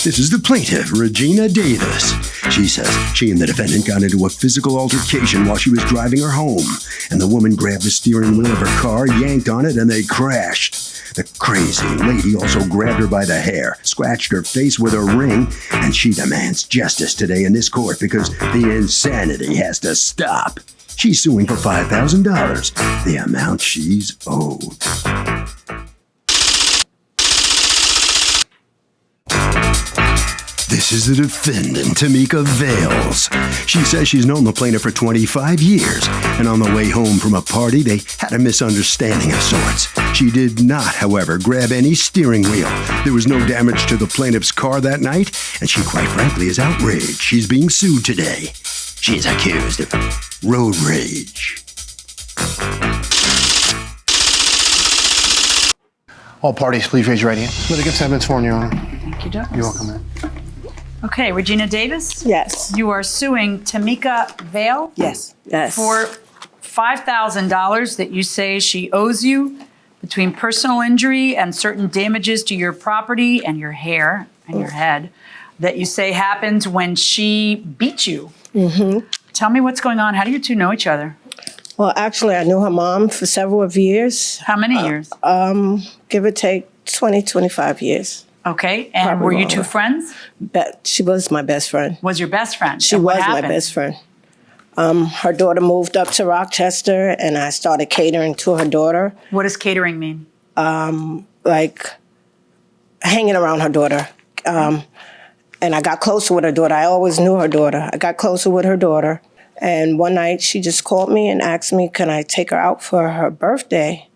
This is the plaintiff, Regina Davis. She says she and the defendant got into a physical altercation while she was driving her home, and the woman grabbed the steering wheel of her car, yanked on it, and they crashed. The crazy lady also grabbed her by the hair, scratched her face with a ring, and she demands justice today in this court because the insanity has to stop. She's suing for $5,000, the amount she's owed. This is the defendant, Tamika Vales. She says she's known the plaintiff for 25 years, and on the way home from a party, they had a misunderstanding of sorts. She did not, however, grab any steering wheel. There was no damage to the plaintiff's car that night, and she quite frankly is outraged. She's being sued today. She is accused of road rage. All parties, please raise your right hand. Litigants have been sworn, Your Honor. Thank you, Douglas. You're welcome, ma'am. Okay, Regina Davis? Yes. You are suing Tamika Vale? Yes. Yes. For $5,000 that you say she owes you between personal injury and certain damages to your property and your hair and your head that you say happened when she beat you. Mm-hmm. Tell me what's going on. How do you two know each other? Well, actually, I knew her mom for several of years. How many years? Give or take 20, 25 years. Okay, and Probably were you longer. two friends? She was my best friend. Was your best friend? She And what was my happened? best friend. Her daughter moved up to Rochester, and I started catering to her daughter, What does catering mean? like hanging around her daughter. And I got closer with her daughter. I always knew her daughter. I got closer with her daughter. And one night, she just called me and asked me, can I take her out for her birthday?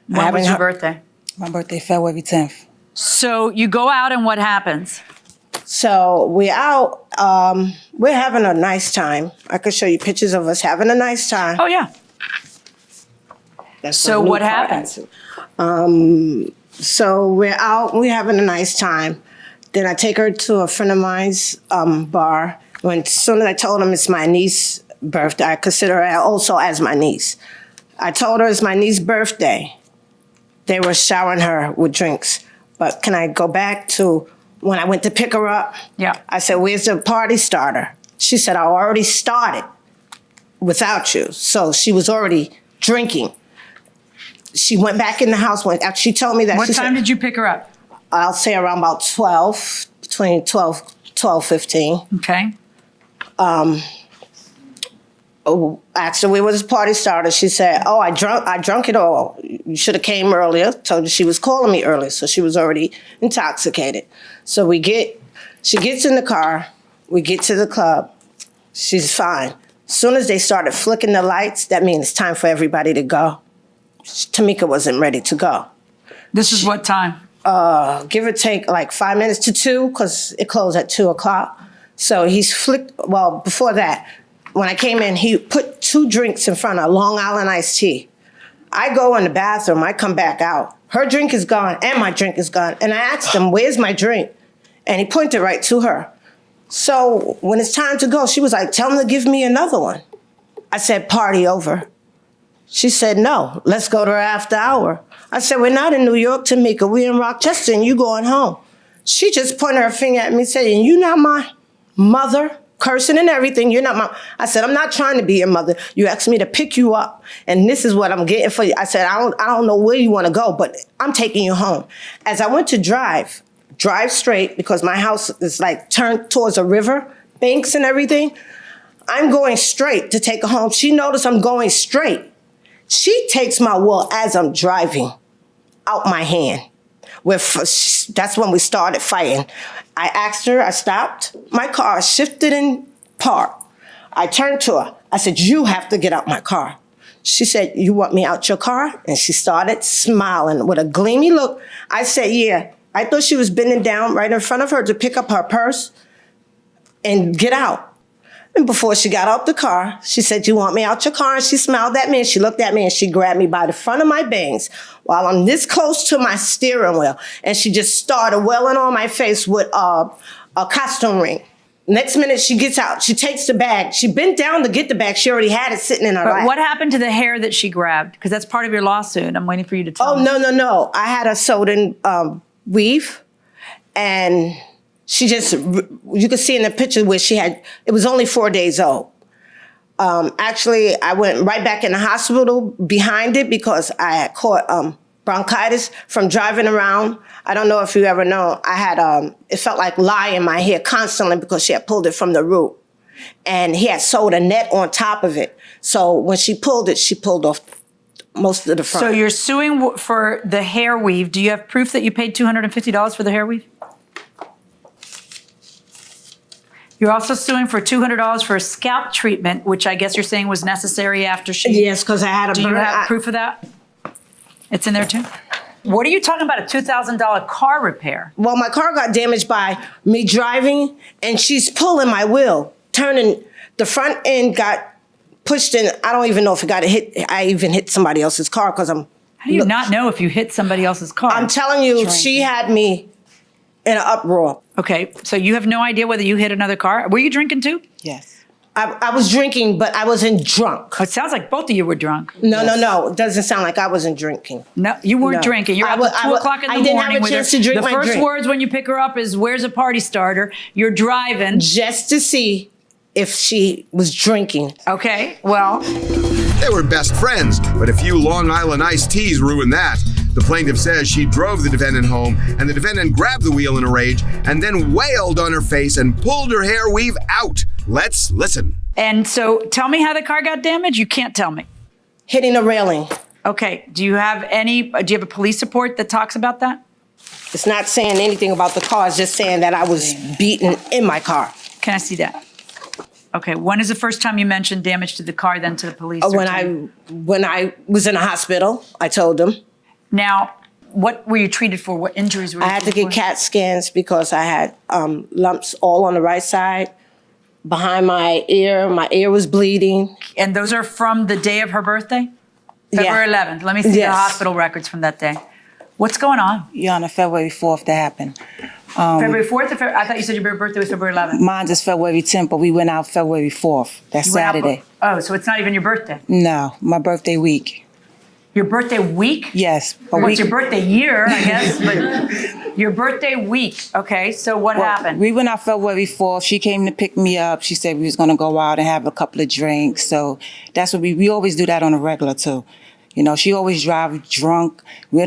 When was your birthday? My birthday, February 10th. So you go out and what happens? So we're out. We're having a nice time. I could show you pictures of us having a nice time. Oh, yeah. That's So my new what car happens? accident. So we're out. We're having a nice time. Then I take her to a friend of mine's bar. As soon as I told him it's my niece's birthday, I consider her also as my niece. I told her it's my niece's birthday. They were showering her with drinks. But can I go back to when I went to pick her up? Yeah. I said, where's the party starter? She said, I already started without you. So she was already drinking. She went back in the house. After she told me that. What time did you pick her up? I'll say around about 12, between 12, 15. Okay. Asked her where was the party starter. She said, I drunk it all. You should have came earlier. Told her she was calling me earlier, so she was already intoxicated. So she gets in the car, we get to the club, she's fine. As soon as they started flicking the lights, that means it's time for everybody to go. Tamika wasn't ready to go. This is what time? Give or take like 5 minutes to 2, because it closed at 2 o'clock. So he's before that, when I came in, he put 2 drinks in front of Long Island iced tea. I go in the bathroom, I come back out. Her drink is gone and my drink is gone. And I asked him, where's my drink? And he pointed right to her. So when it's time to go, she was like, tell him to give me another one. I said, party over. She said, no, let's go to her after hour. I said, we're not in New York, Tamika. We're in Rochester and you going home. She just pointed her finger at me saying, you not my mother? Cursing and everything, you're not my... I said, I'm not trying to be your mother. You asked me to pick you up, and this is what I'm getting for you. I said, I don't know where you want to go, but I'm taking you home. As I went to drive straight, because my house is like turned towards a river, banks and everything. I'm going straight to take her home. She noticed I'm going straight. She takes my wheel as I'm driving out my hand. That's when we started fighting. I asked her, I stopped. My car shifted and parked. I turned to her. I said, you have to get out my car. She said, you want me out your car? And she started smiling with a gleamy look. I said, yeah. I thought she was bending down right in front of her to pick up her purse and get out. And before she got out the car, she said, you want me out your car? And she smiled at me and she looked at me and she grabbed me by the front of my bangs while I'm this close to my steering wheel. And she just started welling on my face with a costume ring. Next minute she gets out, she takes the bag. She bent down to get the bag. She already had it sitting in her lap. What happened to the hair that she grabbed? Because that's part of your lawsuit. I'm waiting for you to tell me. Oh, no. I had a sewed in weave and she just, you could see in the picture where it was only 4 days old. Actually, I went right back in the hospital behind it because I had caught bronchitis from driving around. I don't know if you ever know, I had, it felt like lye in my hair constantly because she had pulled it from the root. And he had sewed a net on top of it. So when she pulled it, she pulled off most of the front. So you're suing for the hair weave. Do you have proof that you paid $250 for the hair weave? You're also suing for $200 for a scalp treatment, which I guess you're saying was necessary after she... Yes, because I had a Do you have proof of that? It's in there too? What are you talking about, a $2,000 car repair? Well, my car got damaged by me driving, and she's pulling my wheel, turning. The front end got pushed in. I don't even know if it got hit. I even hit somebody else's car because I'm... How do you not know if you hit somebody else's car? I'm telling you, she had me in an uproar. Okay, so you have no idea whether you hit another car. Were you drinking too? Yes. I was drinking, but I wasn't drunk. It sounds like both of you were drunk. No. It doesn't sound like I wasn't drinking. No, you weren't No. drinking. You're I up wa- at I 2 wa- o'clock in the I didn't morning have a with chance her. to drink The my first drink. words when you pick her up is, "Where's a party starter?" You're driving. Just to see if she was drinking. Okay, well, They were best friends, but a few Long Island iced teas ruined that. The plaintiff says she drove the defendant home, and the defendant grabbed the wheel in a rage and then wailed on her face and pulled her hair weave out. Let's listen. and so tell me how the car got damaged. You can't tell me. Hitting a railing. Okay, do you have a police report that talks about that? It's not saying anything about the car. It's just saying that I was beaten in my car. Can I see that? Okay, when is the first time you mentioned damage to the car, then to the police? or When I was in a hospital, I told them. Now, what were you treated for? What injuries were you I had to treated get for? CAT scans because I had lumps all on the right side, behind my ear. My ear was bleeding. And those are from the day of her birthday? Yeah. February 11th. Let me see the Yes. hospital records from that day. What's going on? Your Honor, February 4th that happened. February 4th? I thought you said your birthday was February 11th. Mine is February 10th, but we went out February 4th. That's You went out- Saturday. Oh, so it's not even your birthday. No, my birthday week. Your birthday week? Yes. But What's your birthday year, I guess? But your birthday week. Okay, so what happened? We went out February 4th. She came to pick me up. She said we was going to go out and have a couple of drinks. So that's what we always do that on a regular too. You know, she always drive drunk. We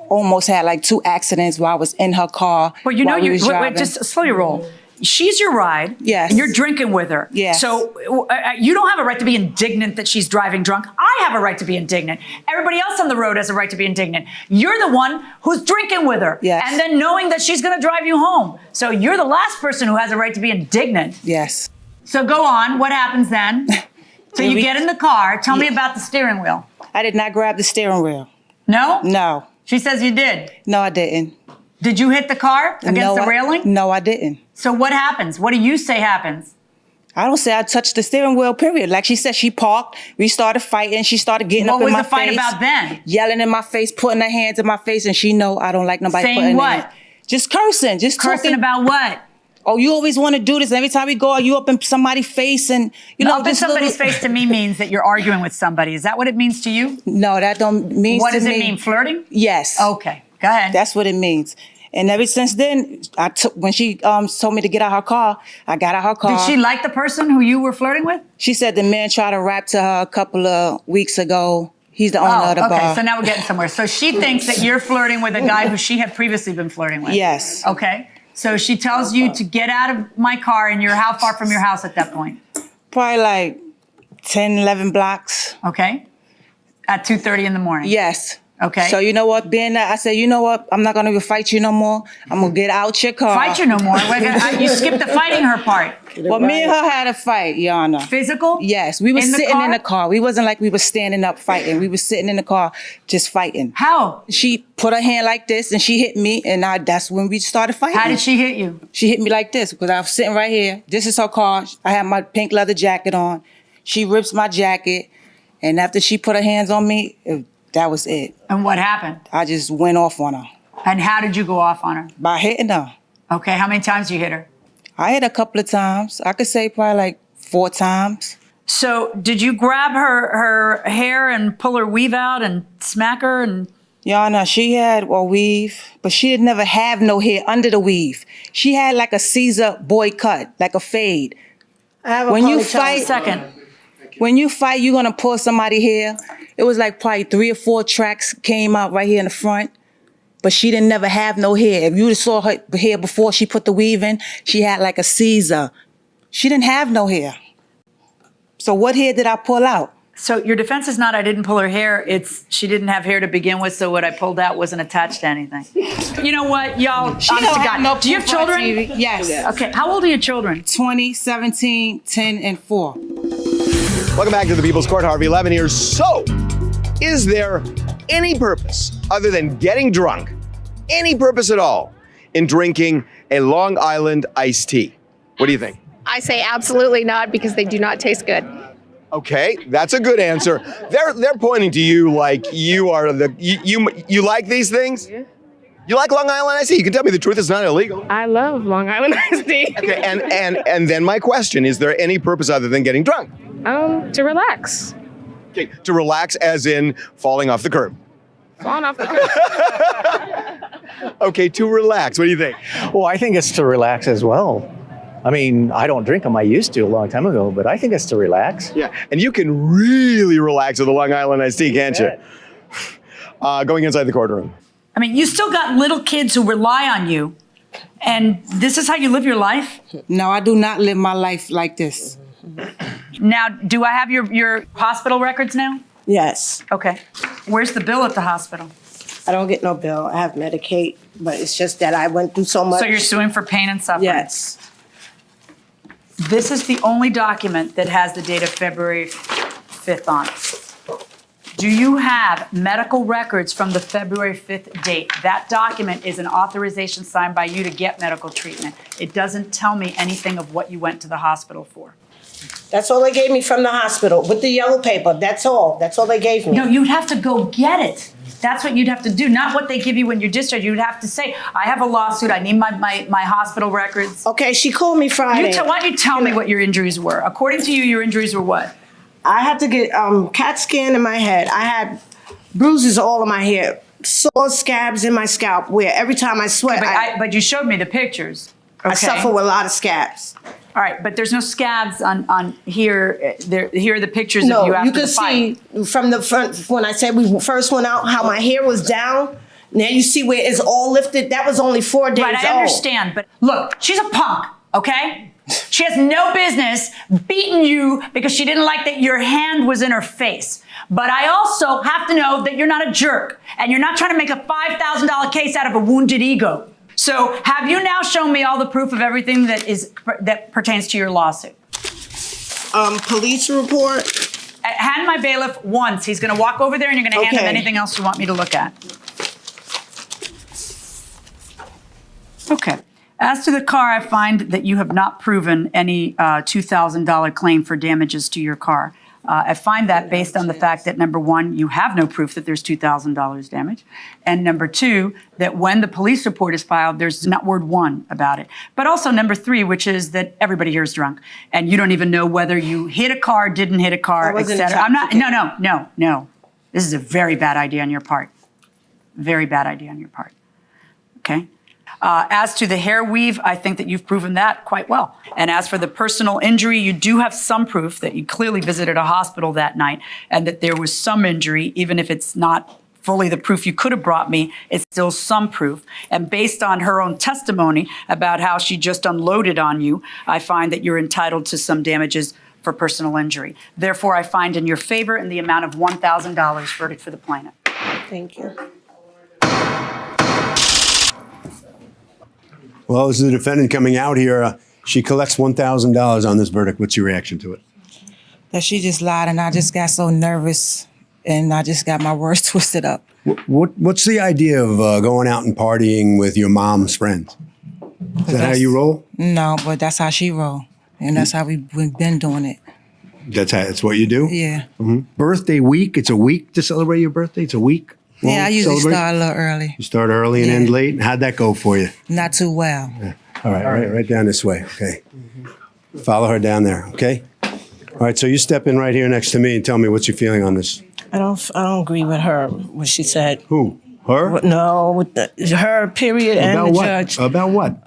almost had like 2 accidents while I was in her car. Well, you know, while we was wait, driving. just slow your roll. She's your ride. Yes. And you're drinking with her. Yes. So you don't have a right to be indignant that she's driving drunk. I have a right to be indignant. Everybody else on the road has a right to be indignant. You're the one who's drinking with her. Yes. And then knowing that she's going to drive you home. So you're the last person who has a right to be indignant. Yes. So go on. What happens then? So Then you we- get in the car. Tell me about the steering wheel. I did not grab the steering wheel. No? No. She says you did. No, I didn't. Did you hit the car against No, the I- railing? No, I didn't. So what happens? What do you say happens? I don't say I touched the steering wheel, period. Like she said, she parked. We started fighting. She started getting What up in was my the fight face. about then? Yelling in my face, putting her hands in my face, and she know I don't like nobody Saying putting what? their- Just cursing. Just Cursing talking. about what? Oh, you always want to do this. Every time we go, you up in somebody's face and, you know, Up in just somebody's little- face to me means that you're arguing with somebody. Is that what it means to you? No, that don't mean What to does me. it mean? Flirting? Yes. Okay, go ahead. That's what it means. And ever since then, when she told me to get out her car, I got out her car. Did she like the person who you were flirting with? She said the man tried to rap to her a couple of weeks ago. He's the owner of the okay. bar. So now we're getting somewhere. So she thinks that you're flirting with a guy who she had previously been flirting with. Yes. Okay. So she tells you to get out of my car, and you're how far from your house at that point? Probably like 10, 11 blocks. Okay. At 2:30 in the morning. Yes. Okay. So you know what? Being that, I said, you know what? I'm not going to even fight you no more. I'm going to get out your car. Fight you no more. You skipped the fighting her part. Well, me and her had a fight, Your Honor. Physical? Yes. We were In the sitting car? in the car. We wasn't like we were standing up fighting. We were sitting in the car just fighting. How? She put her hand like this and she hit me, and that's when we started fighting. How did she hit you? She hit me like this because I was sitting right here. This is her car. I had my pink leather jacket on. She rips my jacket, and after she put her hands on me, that was it. And what happened? I just went off on her And how did you go off on her? by hitting her. Okay, how many times you hit her? I hit a couple of times. I could say probably like 4 times. So did you grab her hair and pull her weave out and smack her? And Your Honor, she had a weave, but she had never have no hair under the weave. She had like a Caesar boy cut, like a fade. I have a When you ponytail. fight- Second. When you fight, you're gonna pull somebody's hair. It was like probably 3 or 4 tracks came out right here in the front, but she didn't never have no hair. If you saw her hair before she put the weave in, she had like a Caesar. She didn't have no hair. So what hair did I pull out? So your defense is not I didn't pull her hair. It's she didn't have hair to begin with, so what I pulled out wasn't attached to anything. You know what, y'all? She honest don't to have God, no do you have proof on children? TV. Yes. Okay, how old are your children? 20, 17, 10, and 4. Welcome back to the People's Court. Harvey Levin here. So, is there any purpose other than getting drunk, any purpose at all, in drinking a Long Island iced tea? What do you think? I say absolutely not because they do not taste good. Okay, that's a good answer. They're pointing to you like you are you like these things? Yeah. You like Long Island iced tea? You can tell me the truth. It's not illegal. I love Long Island iced tea. Okay, and then my question: is there any purpose other than getting drunk? To relax. Okay, to relax, as in falling off the curb. Falling off the curb. Okay, to relax. What do you think? Well, I think it's to relax as well. I mean, I don't drink them. I used to a long time ago, but I think it's to relax. Yeah, and you can really relax with a Long Island iced tea, can't you? Going inside the courtroom. I mean, you still got little kids who rely on you, and this is how you live your life? No, I do not live my life like this. Now, do I have your hospital records now? Yes. Okay. Where's the bill at the hospital? I don't get no bill. I have Medicaid, but it's just that I went through so much. So you're suing for pain and suffering? Yes. This is the only document that has the date of February 5th on it. Do you have medical records from the February 5th date? That document is an authorization signed by you to get medical treatment. It doesn't tell me anything of what you went to the hospital for. That's all they gave me from the hospital with the yellow paper. That's all. That's all they gave me. No, you'd have to go get it. That's what you'd have to do, not what they give you when you're discharged. You'd have to say, I have a lawsuit, I need my hospital records. Okay, she called me Friday. Why don't you tell me what your injuries were? According to you, your injuries were what? I had to get CAT scan in my head. I had bruises all in my hair, sore scabs in my scalp where every time I sweat, But you showed me the pictures. I suffer with a lot of scabs. All right, but there's no scabs on here. Here are the pictures of you No, after you the can fight. see from the front, when I said we first went out, how my hair was down. Now you see where it's all lifted. That was only 4 days old. Right, I understand, but look, she's a punk, okay? She has no business beating you because she didn't like that your hand was in her face. But I also have to know that you're not a jerk and you're not trying to make a $5,000 case out of a wounded ego. So have you now shown me all the proof of everything that pertains to your lawsuit? Police report. Hand my bailiff once. He's going to walk over there and you're going to hand him Okay. anything else you want me to look at. Okay. As to the car, I find that you have not proven any $2,000 claim for damages to your car. I find that based on the fact that, number one, you have no proof that there's $2,000 damage. And number two, that when the police report is filed, there's not word one about it. But also number three, which is that everybody here is drunk. And you don't even know whether you hit a car, didn't hit a car, I wasn't et cetera. I'm not, intoxicated. no. This is a very bad idea on your part. Very bad idea on your part. Okay? As to the hair weave, I think that you've proven that quite well. And as for the personal injury, you do have some proof that you clearly visited a hospital that night and that there was some injury, even if it's not fully the proof you could have brought me, it's still some proof. And based on her own testimony about how she just unloaded on you, I find that you're entitled to some damages for personal injury. Therefore, I find in your favor in the amount of $1,000 verdict for the plaintiff. Thank you. Well, as the defendant coming out here, she collects $1,000 on this verdict. What's your reaction to it? That she just lied and I just got so nervous and I just got my words twisted up. What's the idea of going out and partying with your mom's friends? Is that how you roll? No, but that's how she roll. And that's how we've been doing it. That's what you do? Yeah. Mm-hmm. Birthday week? It's a week to celebrate your birthday? It's a week? Yeah, I usually celebrate? start a little early. You start early and end late? How'd that go for you? Not too well. All right, right down this way, okay? Follow her down there, okay? All right, so you step in right here next to me and tell me what's your feeling on this. I don't agree with her, what she said. Who Her? No, her period and About the what? judge. About what?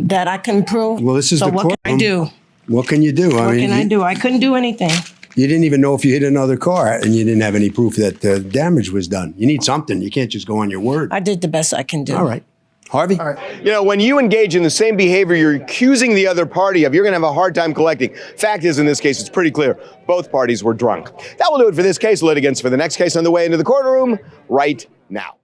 That I can prove. Well, this is so the what can I courtroom. do? What can you do? What can I do? I couldn't do anything. You didn't even know if you hit another car, and you didn't have any proof that damage was done. You need something. You can't just go on your word. I did the best I can do. All right. Harvey? You know, when you engage in the same behavior you're accusing the other party of, you're going to have a hard time collecting. Fact is, in this case, it's pretty clear. Both parties were drunk. That will do it for this case. Litigants for the next case on the way into the courtroom right now.